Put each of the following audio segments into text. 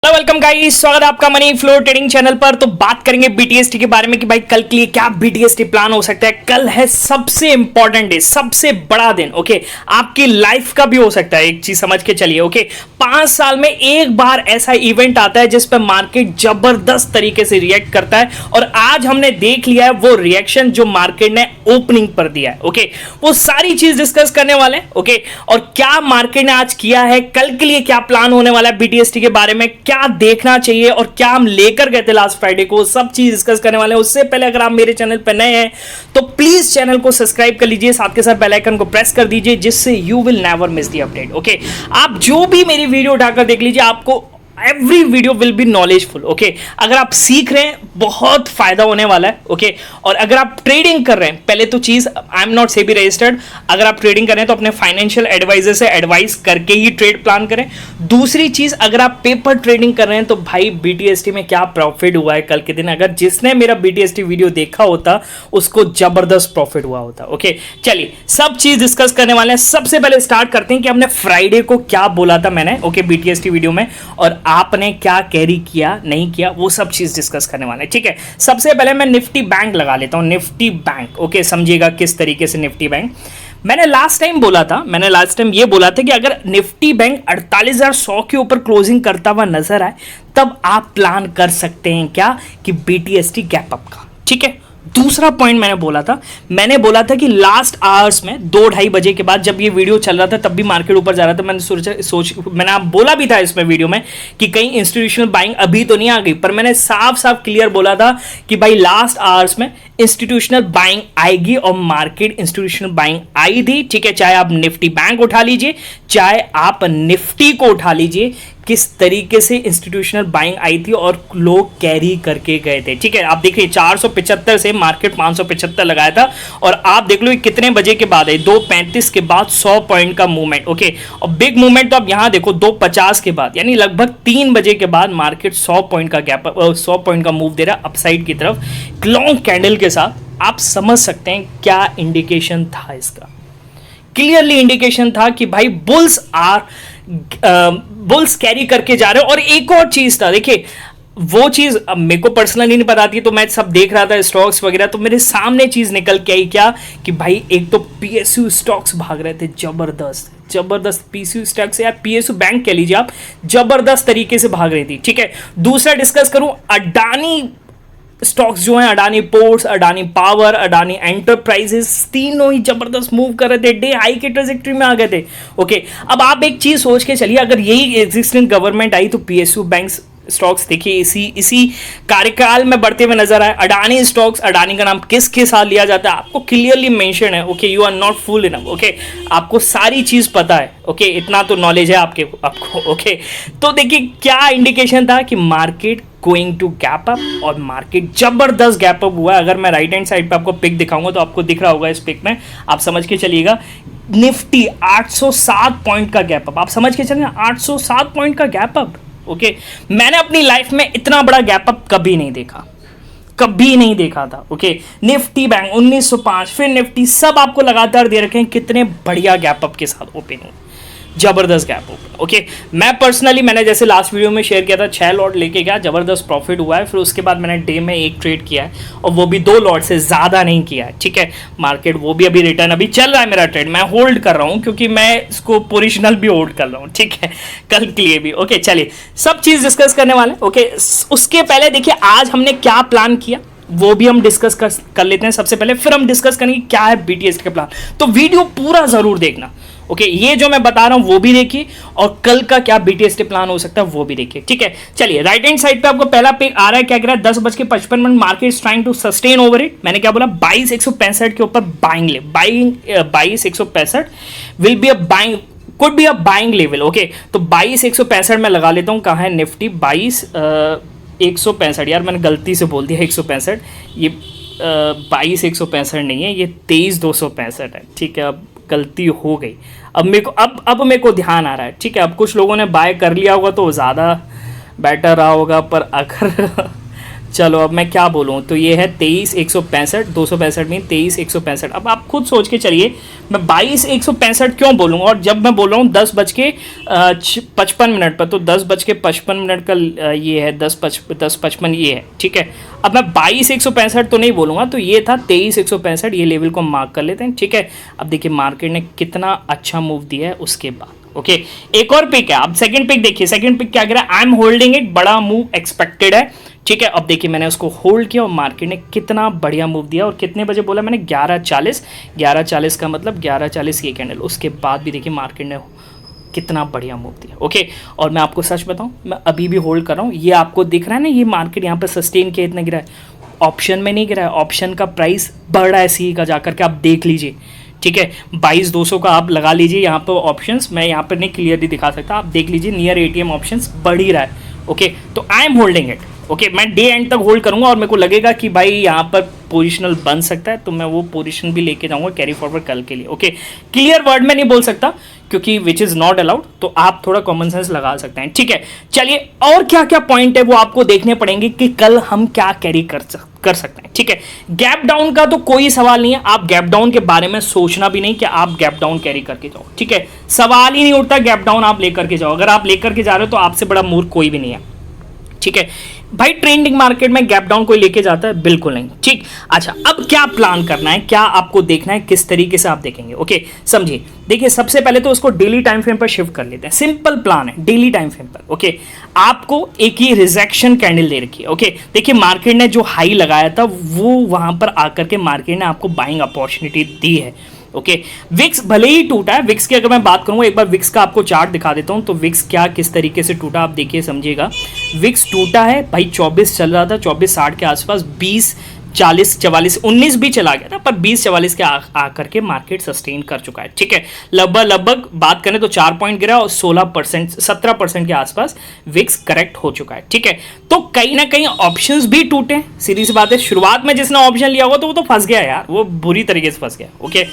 Hello welcome guys, स्वागत है आपका मनी फ्लो ट्रेडिंग चैनल पर। तो बात करेंगे बीटीएसटी के बारे में कि भाई कल के लिए क्या बीटीएसटी प्लान हो सकता है। कल है सबसे इंपॉर्टेंट डे, सबसे बड़ा दिन। ओके, आपकी लाइफ का भी हो सकता है, एक चीज समझ के चलिए। ओके, 5 साल में एक बार ऐसा इवेंट आता है जिस पर मार्केट जबरदस्त तरीके से रिएक्ट करता है, और आज हमने देख लिया है वो रिएक्शन जो मार्केट ने ओपनिंग पर दिया है। ओके, वो सारी चीज डिस्कस करने वाले हैं। ओके, और क्या मार्केट ने आज किया है, कल के लिए क्या प्लान होने वाला है बीटीएसटी के बारे में, क्या देखना चाहिए और क्या हम लेकर गए थे लास्ट फ्राइडे को, सब चीज डिस्कस करने वाले हैं। उससे पहले अगर आप मेरे चैनल पर नए हैं तो प्लीज चैनल को सब्सक्राइब कर लीजिए, साथ के साथ बेल आइकन को प्रेस कर दीजिए, जिससे you will never miss the update. Okay, आप जो भी मेरी वीडियो उठाकर देख लीजिए, आपको every video will be knowledgeful. Okay, अगर आप सीख रहे हैं बहुत फायदा होने वाला है। ओके, और अगर आप ट्रेडिंग कर रहे हैं, पहले तो चीज I am not SEBI registered, अगर आप ट्रेडिंग कर रहे हैं तो अपने फाइनेंशियल एडवाइजर से एडवाइस करके ही ट्रेड प्लान करें। दूसरी चीज, अगर आप पेपर ट्रेडिंग कर रहे हैं तो भाई बीटीएसटी में क्या प्रॉफिट हुआ है कल के दिन, अगर जिसने मेरा बीटीएसटी वीडियो देखा होता उसको जबरदस्त प्रॉफिट हुआ होता। ओके, चलिए सब चीज डिस्कस करने वाले हैं। सबसे पहले स्टार्ट करते हैं कि हमने फ्राइडे को क्या बोला था मैंने, ओके, बीटीएसटी वीडियो में, और आपने क्या कैरी किया नहीं किया, वो सब चीज डिस्कस करने वाले हैं। ठीक है, सबसे पहले मैं निफ्टी बैंक लगा लेता हूं, निफ्टी बैंक। ओके, समझिएगा किस तरीके से निफ्टी बैंक। मैंने लास्ट टाइम ये बोला था कि अगर निफ्टी बैंक 48,100 के ऊपर क्लोजिंग करता हुआ नजर आए तब आप प्लान कर सकते हैं क्या कि बीटीएसटी गैप अप का। ठीक है, दूसरा पॉइंट मैंने बोला था कि लास्ट आवर्स में 2-2:30 बजे के बाद, जब ये वीडियो चल रहा था तब भी मार्केट ऊपर जा रहा था, मैंने आप बोला भी था इसमें वीडियो में कि कहीं इंस्टीट्यूशनल बाइंग अभी तो नहीं आ गई, पर मैंने साफ साफ क्लियर बोला था कि भाई लास्ट आवर्स में इंस्टीट्यूशनल बाइंग आएगी, और मार्केट इंस्टीट्यूशनल बाइंग आई थी। ठीक है, चाहे आप निफ्टी बैंक उठा लीजिए, चाहे आप निफ्टी को उठा लीजिए, किस तरीके से इंस्टीट्यूशनल बाइंग आई थी और लोग कैरी करके गए थे। ठीक है, आप देखिए 475 से मार्केट 575 लगाया था, और आप देख लो कितने बजे के बाद है, 2:35 के बाद 100 पॉइंट का मूवमेंट। ओके, और बिग मूवमेंट तो आप यहां देखो 2:50 के बाद, यानी लगभग 3 बजे के बाद मार्केट 100 पॉइंट का गैप, 100 पॉइंट का मूव दे रहा अपसाइड की तरफ लॉन्ग कैंडल के साथ। आप समझ सकते हैं क्या इंडिकेशन था इसका। क्लियरली इंडिकेशन था कि भाई बुल्स कैरी करके जा रहे हो। और एक और चीज था, देखिए वो चीज अब मेरे को पर्सनली नहीं पता थी, तो मैं सब देख रहा था स्टॉक्स वगैरह, तो मेरे सामने चीज निकल के आई क्या कि भाई एक तो पीएसयू स्टॉक्स भाग रहे थे जबरदस्त पीएसयू स्टॉक्स, या पीएसयू बैंक कह लीजिए आप, जबरदस्त तरीके से भाग रही थी। ठीक है, दूसरा डिस्कस करूं, अडानी स्टॉक्स जो हैं, Adani ports, Adani power, Adani enterprises, तीनों ही जबरदस्त मूव कर रहे थे, डे हाई की ट्रेजेक्टरी में आ गए थे। ओके, अब आप एक चीज सोच के चलिए, अगर यही एग्जिस्टिंग गवर्नमेंट आई तो पीएसयू बैंक्स स्टॉक्स देखिए इसी कार्यकाल में बढ़ते हुए नजर आए। अडानी स्टॉक्स, अडानी का नाम किसके साथ लिया जाता है आपको क्लियरली मेंशन है। Okay, you are not fool enough. Okay, आपको सारी चीज पता है। ओके, इतना तो नॉलेज है आपको। ओके, तो देखिए क्या इंडिकेशन था कि market going to gap up, और मार्केट जबरदस्त गैप अप हुआ है। अगर मैं राइट हैंड साइड पे आपको पिक दिखाऊंगा तो आपको दिख रहा होगा, इस पिक में आप समझ के चलिएगा, निफ्टी 807 पॉइंट का गैप अप, आप समझ के चलिए 807 पॉइंट का गैप अप। ओके, मैंने अपनी लाइफ में इतना बड़ा गैप अप कभी नहीं देखा था। ओके, निफ्टी बैंक 1905, फिर निफ्टी, सब आपको लगातार दे रखे हैं, कितने बढ़िया गैप अप के साथ ओपन हो, जबरदस्त गैप अप। ओके, मैं पर्सनली, मैंने जैसे लास्ट वीडियो में शेयर किया था, 6 लॉट लेके गया, जबरदस्त प्रॉफिट हुआ है। फिर उसके बाद मैंने डे में 1 ट्रेड किया है, और वो भी 2 लॉट से ज़्यादा नहीं किया है। ठीक है, मार्केट वो भी अभी रिटर्न अभी चल रहा है, मेरा ट्रेड मैं होल्ड कर रहा हूँ, क्योंकि मैं इसको पोजिशनल भी होल्ड कर रहा हूँ। ठीक है, कल के लिए भी। ओके, चलिए सब चीज़ डिस्कस करने वाले। ओके, उसके पहले देखिए आज हमने क्या प्लान किया वो भी हम डिस्कस कर लेते हैं सबसे पहले, फिर हम डिस्कस करेंगे क्या है बीटीएसटी का प्लान। तो वीडियो पूरा जरूर देखना। ओके, ये जो मैं बता रहा हूं वो भी देखिए, और कल का क्या बीटीएसटी प्लान हो सकता है वो भी देखिए। ठीक है, चलिए राइट हैंड साइड पे आपको पहला पिक आ रहा है, क्या कह रहा है, 10:55 market is trying to sustain over it. मैंने क्या बोला, 22,165 के ऊपर buying 22,165 will be a buying, could be a buying level. Okay, तो 22,165 में लगा लेता हूं। कहाँ है निफ्टी, 22,165, यार मैंने गलती से बोल दिया 165, ये 22,165 नहीं है, ये 23,265 है। ठीक है, अब गलती हो गई, अब मेरे को ध्यान आ रहा है। ठीक है, अब कुछ लोगों ने बाय कर लिया होगा तो ज़्यादा बेटर रहा होगा, पर अगर चलो अब मैं क्या बोलूँ, तो ये है 23,165, 265 में 23,165। अब आप खुद सोच के चलिए मैं 22,165 क्यों बोलूँगा, और जब मैं बोल रहा हूँ 10:55 पर, तो 10:55 का ये है 10:55 ये है, ठीक है। अब मैं 22,165 तो नहीं बोलूँगा, तो ये था 23,165, ये लेवल को मार्क कर लेते हैं, ठीक है। अब देखिए मार्केट ने कितना अच्छा मूव दिया है उसके बाद, ओके। एक और पिक है, अब सेकंड पिक देखिए, सेकंड पिक क्या कह रहा है, आई एम होल्डिंग इट, बड़ा मूव एक्सपेक्टेड है, ठीक है। अब देखिए मैंने उसको होल्ड किया और मार्केट ने कितना बढ़िया मूव दिया, और कितने बजे बोला मैंने, 11:40 का मतलब 11:40 ये कैंडल, उसके बाद भी देखिए मार्केट ने कितना बढ़िया मूव दिया, ओके। और मैं आपको सच बताऊं, मैं अभी भी होल्ड कर रहा हूं, ये आपको दिख रहा है ना, ये मार्केट यहाँ पर सस्टेन किया, इतना गिरा है, ऑप्शन में नहीं गिरा है, ऑप्शन का प्राइस बढ़ रहा है सी का, जाकर के आप देख लीजिए, ठीक है। 22,200 का आप लगा लीजिए यहाँ पर ऑप्शंस, मैं यहाँ पर नहीं क्लियरली दिखा सकता, आप देख लीजिए नियर एटीएम ऑप्शंस बढ़ ही रहा है, ओके। तो I am holding it, okay. मैं डे एंड तक होल्ड करूंगा, और मेरे को लगेगा कि भाई यहाँ पर पोजिशनल बन सकता है, तो मैं वो पोजीशन भी लेके जाऊंगा कैरी फॉरवर्ड कल के लिए, ओके। क्लियर वर्ड में नहीं बोल सकता क्योंकि विच इज़ नॉट अलाउड, तो आप थोड़ा कॉमन सेंस लगा सकते हैं, ठीक है। चलिए और क्या क्या पॉइंट है वो आपको देखने पड़ेंगे कि कल हम क्या कैरी कर सकते हैं, ठीक है। गैप डाउन का तो कोई सवाल नहीं है, आप गैप डाउन के बारे में सोचना भी नहीं कि आप गैप डाउन कैरी करके जाओ, ठीक है। सवाल ही नहीं उठता गैप डाउन आप लेकर के जाओ, अगर आप लेकर के जा रहे हो तो आपसे बड़ा मूर्ख कोई भी नहीं है, ठीक है भाई। ट्रेंडिंग मार्केट में गैप डाउन कोई लेके जाता है, बिल्कुल नहीं, ठीक। अच्छा अब क्या प्लान करना है, क्या आपको देखना है, किस तरीके से आप देखेंगे, ओके। समझिए, देखिए सबसे पहले तो उसको डेली टाइम फ्रेम पर शिफ्ट कर लेते हैं, सिंपल प्लान है डेली टाइम फ्रेम पर, ओके। आपको एक ही रिजेक्शन कैंडल दे रखी है, ओके। देखिए मार्केट ने जो हाई लगाया था वो वहां पर आकर के मार्केट ने आपको बाइंग अपॉर्चुनिटी दी है, ओके। विक्स भले ही टूटा है, विक्स की अगर मैं बात करूंगा, एक बार विक्स का आपको चार्ट दिखा देता हूं, तो विक्स क्या किस तरीके से टूटा आप देखिए समझिएगा। विक्स टूटा है भाई, 24 चल रहा था, 24.60 के आसपास, 20.40 44 19 भी चला गया था, पर 20.44 के आकर के मार्केट सस्टेन कर चुका है, ठीक है। लगभग बात करें तो 4 पॉइंट गिरा और 16% 17% के आसपास विक्स करेक्ट हो चुका है, ठीक है। तो कहीं ना कहीं ऑप्शंस भी टूटे, सीधी सी बात है। शुरुआत में जिसने ऑप्शन लिया होगा तो वो तो फंस गया यार, वो बुरी तरीके से फंस गया, ओके।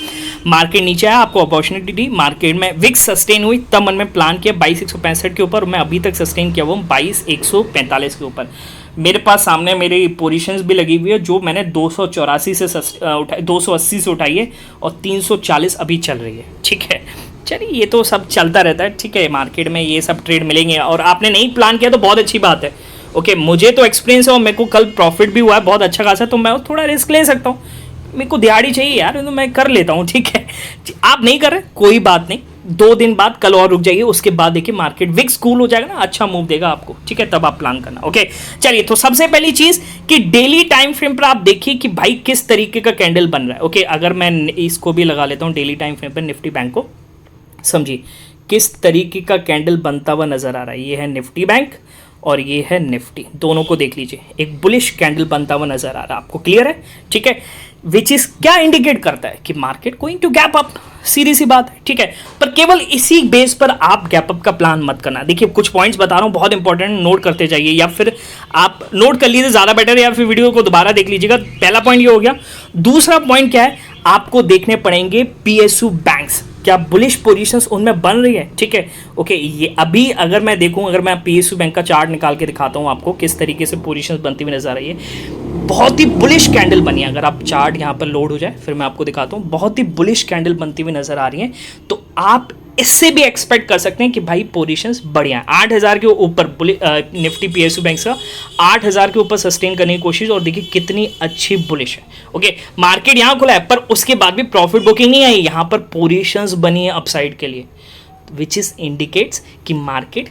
मार्केट नीचे आया, आपको अपॉर्चुनिटी दी, मार्केट में विक्स सस्टेन हुई, तब मन में प्लान किया 22,165 के ऊपर, मैं अभी तक सस्टेन किया वो 22,145 के ऊपर। मेरे पास सामने मेरी पोजीशंस भी लगी हुई है, जो मैंने 284 से उठाई, 280 से उठाई है, और 340 अभी चल रही है, ठीक है। चलिए ये तो सब चलता रहता है, ठीक है, मार्केट में ये सब ट्रेड मिलेंगे, और आपने नहीं प्लान किया तो बहुत अच्छी बात है, ओके। मुझे तो एक्सपीरियंस है और मेरे को कल प्रॉफिट भी हुआ है बहुत अच्छा खासा, तो मैं थोड़ा रिस्क ले सकता हूँ, मेरे को दिहाड़ी चाहिए यार, तो मैं कर लेता हूँ, ठीक है। आप नहीं कर रहे कोई बात नहीं, 2 दिन बाद कल और रुक जाइए, उसके बाद देखिए मार्केट विक्स कूल हो जाएगा ना, अच्छा मूव देगा आपको, ठीक है, तब आप प्लान करना, ओके। चलिए तो सबसे पहली चीज कि डेली टाइम फ्रेम पर आप देखिए कि भाई किस तरीके का कैंडल बन रहा है, ओके। अगर मैं इसको भी लगा लेता हूँ डेली टाइम फ्रेम पर, निफ्टी बैंक को, समझिए किस तरीके का कैंडल बनता हुआ नजर आ रहा है। ये है निफ्टी बैंक और ये है निफ्टी, दोनों को देख लीजिए, एक बुलिश कैंडल बनता हुआ नजर आ रहा है आपको, क्लियर है, ठीक है। विच इज क्या इंडिकेट करता है कि market going to gap up, सीधी सी बात है, ठीक है। पर केवल इसी बेस पर आप गैप अप का प्लान मत करना। देखिए कुछ पॉइंट्स बता रहा हूं बहुत इंपॉर्टेंट, नोट करते जाइए, या फिर आप नोट कर लीजिए ज्यादा बेटर, या फिर वीडियो को दोबारा देख लीजिएगा। पहला पॉइंट ये हो गया। दूसरा पॉइंट क्या है, आपको देखने पड़ेंगे पीएसयू बैंक्स, क्या बुलिश पोजीशंस उनमें बन रही है, ठीक है, ओके। ये अभी अगर मैं देखूं, अगर मैं पीएसयू बैंक का चार्ट निकाल के दिखाता हूं आपको किस तरीके से पोजीशंस बनती हुई नजर आ रही है, बहुत ही बुलिश कैंडल बनी है। अगर आप चार्ट यहां पर लोड हो जाए फिर मैं आपको दिखाता हूं, बहुत ही बुलिश कैंडल बनती हुई नजर आ रही है, तो आप इससे भी एक्सपेक्ट कर सकते हैं कि भाई पोजीशंस बढ़िया है। 8,000 के ऊपर निफ्टी पीएसयू बैंक का 8,000 के ऊपर सस्टेन करने की कोशिश, और देखिए कितनी अच्छी बुलिश है, ओके। मार्केट यहां खुला है पर उसके बाद भी प्रॉफिट बुकिंग नहीं आई, यहां पर पोजीशंस बनी है अपसाइड के लिए, विच इज इंडिकेट्स कि मार्केट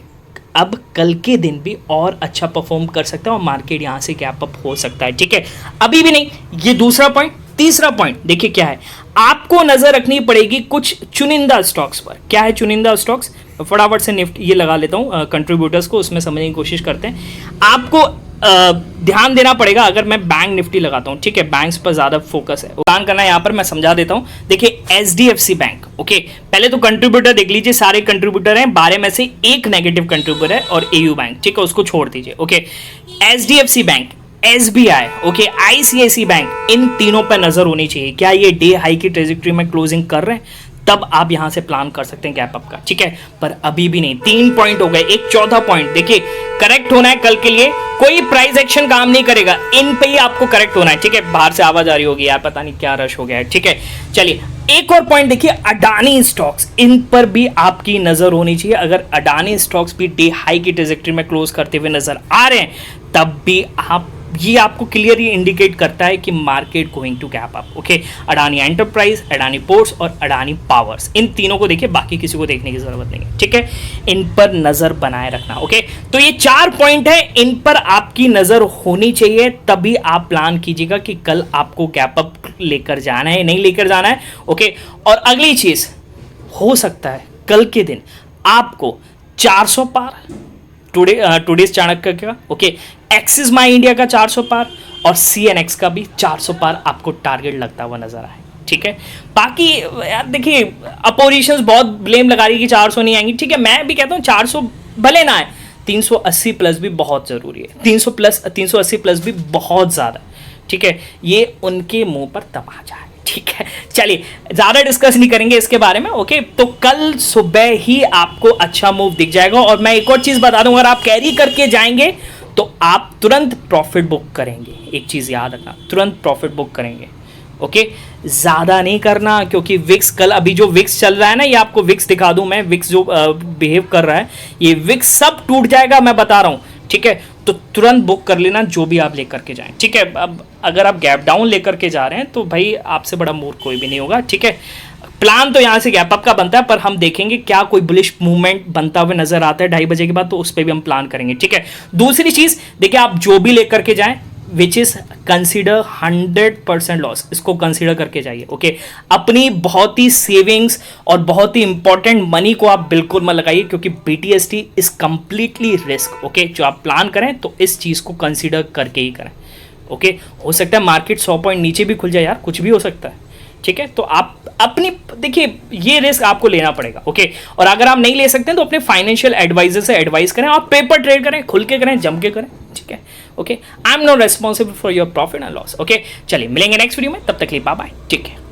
अब कल के दिन भी और अच्छा परफॉर्म कर सकता है और मार्केट यहां से गैप अप हो सकता है, ठीक है। अभी भी नहीं, ये दूसरा पॉइंट। तीसरा पॉइंट देखिए क्या है, आपको नजर रखनी पड़ेगी कुछ चुनिंदा स्टॉक्स पर। क्या है चुनिंदा स्टॉक्स, फटाफट से निफ्टी ये लगा लेता हूं, कंट्रीब्यूटर्स को उसमें समझने की कोशिश करते हैं। आपको ध्यान देना पड़ेगा, अगर मैं बैंक निफ्टी लगाता हूं, ठीक है, बैंक्स पर ज्यादा फोकस है, प्लान करना है, यहां पर मैं समझा देता हूं। देखिए एचडीएफसी बैंक, ओके, पहले तो कंट्रीब्यूटर देख लीजिए, सारे कंट्रीब्यूटर हैं, 12 में से एक नेगेटिव कंट्रीब्यूटर है और एयू बैंक, ठीक है, उसको छोड़ दीजिए, okay. HDFC bank, SBI, okay, ICIC bank, इन तीनों पर नजर होनी चाहिए। क्या ये डे हाई की ट्रेजेक्टरी में क्लोजिंग कर रहे हैं, तब आप यहां से प्लान कर सकते हैं गैप अप का, ठीक है। पर अभी भी नहीं, 3 पॉइंट हो गए, एक चौथा पॉइंट देखिए, करेक्ट होना है कल के लिए कोई प्राइस एक्शन काम नहीं करेगा, इन पे ही आपको करेक्ट होना है, ठीक है। बाहर से आवाज आ रही होगी यार, पता नहीं क्या रश हो गया है, ठीक है। चलिए एक और पॉइंट देखिए, अडानी स्टॉक्स, इन पर भी आपकी नजर होनी चाहिए। अगर अडानी स्टॉक्स भी डे हाई की ट्रेजेक्टरी में क्लोज करते हुए नजर आ रहे हैं, तब भी आप, ये आपको क्लियरली इंडिकेट करता है कि market going to gap up, okay. Adani enterprise, Adani ports और अडानी पावर्स, इन तीनों को देखिए, बाकी किसी को देखने की जरूरत नहीं है, ठीक है। इन पर नजर बनाए रखना, ओके। तो ये 4 पॉइंट है, इन पर आपकी नजर होनी चाहिए, तभी आप प्लान कीजिएगा कि कल आपको गैप अप लेकर जाना है, नहीं लेकर जाना है, ओके। और अगली चीज, हो सकता है कल के दिन आपको 400 पार, टुडेज चाणक्य का, ओके, एक्सिस माई इंडिया का 400 पार और CNX का भी 400 पार आपको टारगेट लगता हुआ नजर आए, ठीक है। बाकी यार देखिए, अपोजिशंस बहुत ब्लेम लगा रही है कि 400 नहीं आएंगी, ठीक है। मैं भी कहता हूँ 400 भले ना आए, 380 प्लस भी बहुत जरूरी है, 380 प्लस भी बहुत ज्यादा, ठीक है। ये उनके मुंह पर तमाचा है, ठीक है। चलिए ज्यादा डिस्कस नहीं करेंगे इसके बारे में, ओके। तो कल सुबह ही आपको अच्छा मूव दिख जाएगा। और मैं एक और चीज बता दूं, अगर आप कैरी करके जाएंगे तो आप तुरंत प्रॉफिट बुक करेंगे, एक चीज याद रखना, तुरंत प्रॉफिट बुक करेंगे, ओके। ज्यादा नहीं करना, क्योंकि विक्स कल, अभी जो विक्स चल रहा है ना, ये आपको विक्स दिखा दूं मैं, विक्स जो बिहेव कर रहा है, ये विक्स सब टूट जाएगा, मैं बता रहा हूं, ठीक है। तो तुरंत बुक कर लेना जो भी आप लेकर के जाएं, ठीक है। अब अगर आप गैप डाउन लेकर के जा रहे हैं तो भाई आपसे बड़ा मूर्ख कोई भी नहीं होगा, ठीक है। प्लान तो यहाँ से गैप अप का बनता है, पर हम देखेंगे क्या कोई बुलिश मूवमेंट बनता हुआ नजर आता है 2:30 बजे के बाद, तो उस पर भी हम प्लान करेंगे, ठीक है। दूसरी चीज देखिए, आप जो भी लेकर के जाएं, विच इज कंसिडर 100% लॉस, इसको कंसिडर करके जाइए, ओके। अपनी बहुत ही सेविंग्स और बहुत ही इंपॉर्टेंट मनी को आप बिल्कुल मत लगाइए, क्योंकि BTST is completely risk, okay. जो आप प्लान करें तो इस चीज को कंसिडर करके ही करें, ओके। हो सकता है मार्केट 100 पॉइंट नीचे भी खुल जाए यार, कुछ भी हो सकता है, ठीक है। तो आप अपनी, देखिए ये रिस्क आपको लेना पड़ेगा, ओके। और अगर आप नहीं ले सकते हैं तो अपने फाइनेंशियल एडवाइजर से एडवाइस करें, आप पेपर ट्रेड करें, खुल के करें, जम के करें, ठीक है, okay. I am not responsible for your profit and loss, okay. चलिए मिलेंगे नेक्स्ट वीडियो में, तब तक के लिए बाय बाय, ठीक है।